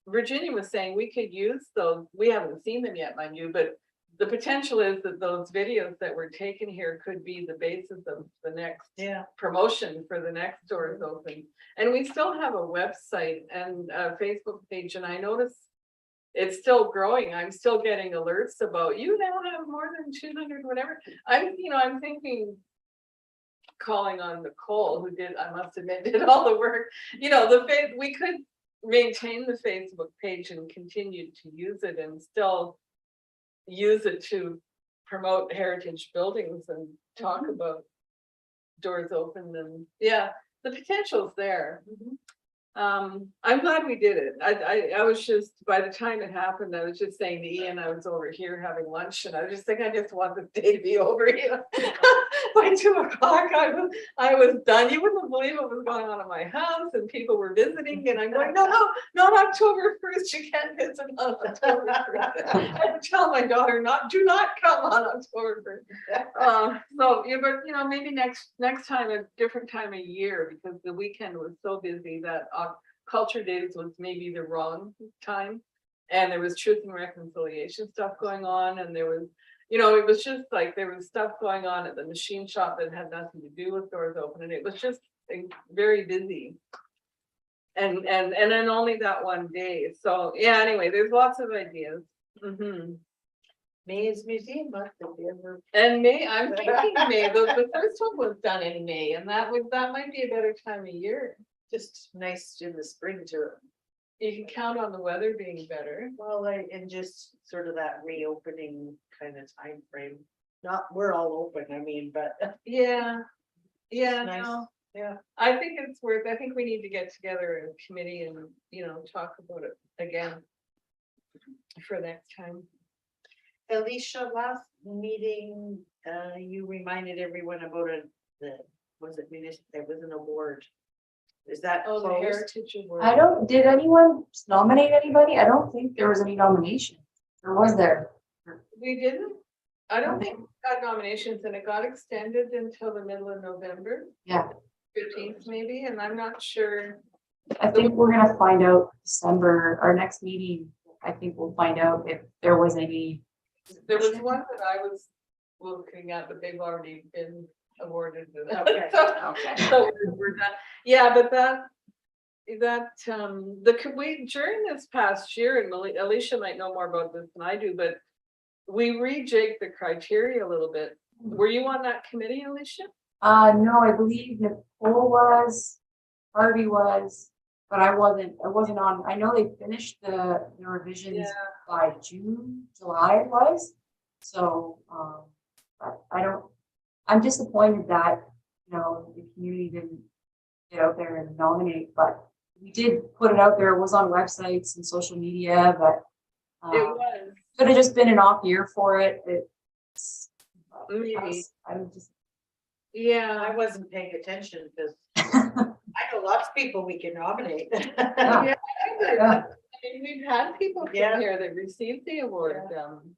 Virginia was saying we could use those. We haven't seen them yet, mind you, but the potential is that those videos that were taken here could be the basis of the next promotion for the next Doors Open. And we still have a website and a Facebook page, and I noticed it's still growing. I'm still getting alerts about you now have more than 200, whatever. I'm thinking calling on Nicole, who I must admit, did all the work. We could maintain the Facebook page and continue to use it and still use it to promote heritage buildings and talk about Doors Open, and the potential's there. I'm glad we did it. I was just, by the time it happened, I was just saying to Ian, I was over here having lunch, and I was just thinking, I just want the day to be over. By 2 o'clock, I was done. You wouldn't believe what was going on in my house, and people were visiting, and I'm going, no, not October 1st. You can't visit on October 1st. I would tell my daughter, do not come on October 1st. But maybe next time, a different time of year, because the weekend was so busy that Culture Days was maybe the wrong time, and there was Truth and Reconciliation stuff going on, and there was, it was just like there was stuff going on at the machine shop that had nothing to do with Doors Open, and it was just very busy. And then only that one day. So anyway, there's lots of ideas. May is museum month. And May, I'm thinking May. The first one was done in May, and that might be a better time of year. Just nice in the spring to, You can count on the weather being better. and just sort of that reopening kind of time frame. Not, we're all open, but. Yeah. Nice. No. Yeah. I think it's worth, I think we need to get together a committee and, talk about it again for next time. Alicia, last meeting, you reminded everyone about the was it municipal, there was an award. Is that Oh, the closed? Heritage Award. did anyone nominate anybody? I don't think there was any nomination. Or was there? We didn't, I don't think we got nominations and it got extended until the middle of November, Yeah, 15th maybe, and I'm not sure. I think we're gonna find out December, our next meeting. I think we'll find out if there was any. There was one that I was looking at, but they've already been awarded. with that. Okay. Okay. So we're done. Yeah, but we, during this past year, and Alicia might know more about this than I do, but we rejigged the criteria a little bit. Were you on that committee, Alicia? No, I believe Nicole was, Harvey was, but I wasn't on. I know they finished the revisions by June, July it was. So, I'm disappointed that, the community didn't get out there and nominate, but we did put it out there. It was on websites and social media, but It was. could have just been an off year for it. Maybe. I'm just. Yeah. I wasn't paying attention because I know lots of people we can nominate. Yeah. I mean, we've had people Yeah. come here that received the award.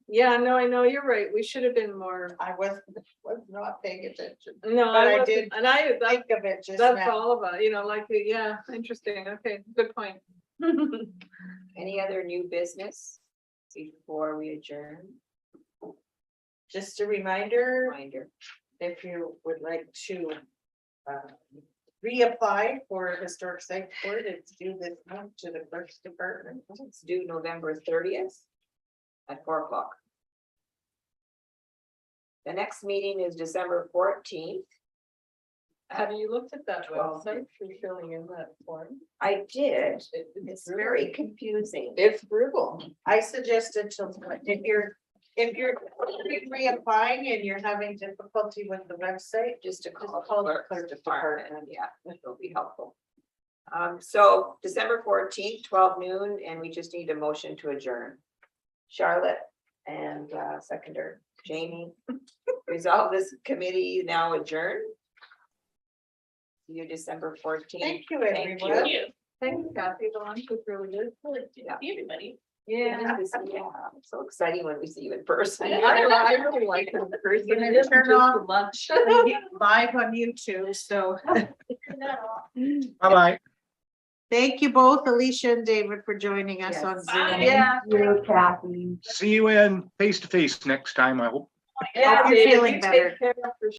Yeah, no, I know, you're right. We should have been more. I was not paying attention. No, But I I wasn't, did and I, Think of it just that's now. all about, yeah, interesting. Okay, good point. Any other new business before we adjourn? Just a reminder, Reminder. if you would like to reapply for Historic Site Board, it's due this month to the Clerk's Department. It's due November 30th at 4 o'clock. The next meeting is December 14th. Have you looked at that Well, website for filling in that form? I did. It's It's very confusing. It's brutal. I suggested to, if you're reapplying and you're having difficulty with the website, Just to Just call call the the clerk's clerk's department, department. yeah, it'll be helpful. So December 14th, 12 noon, and we just need a motion to adjourn. Charlotte and seconder Jamie, resolve this committee now adjourned. See you December 14th. thank you, Thank everyone. Thank you. Thanks, Kathy. The lunch was really good. Yeah. Everybody. Yeah. Yeah, so exciting when we see you in person. I really like it in person. We're gonna It isn't turn just off the lunch. Live on YouTube, so Turn that off. Bye-bye. thank you both, Alicia and David, for joining us on Yes. Zoom. Bye. Yeah. You, Kathy. See you in face-to-face next time, I hope. Yeah, Hope you're David, feeling you better. take care for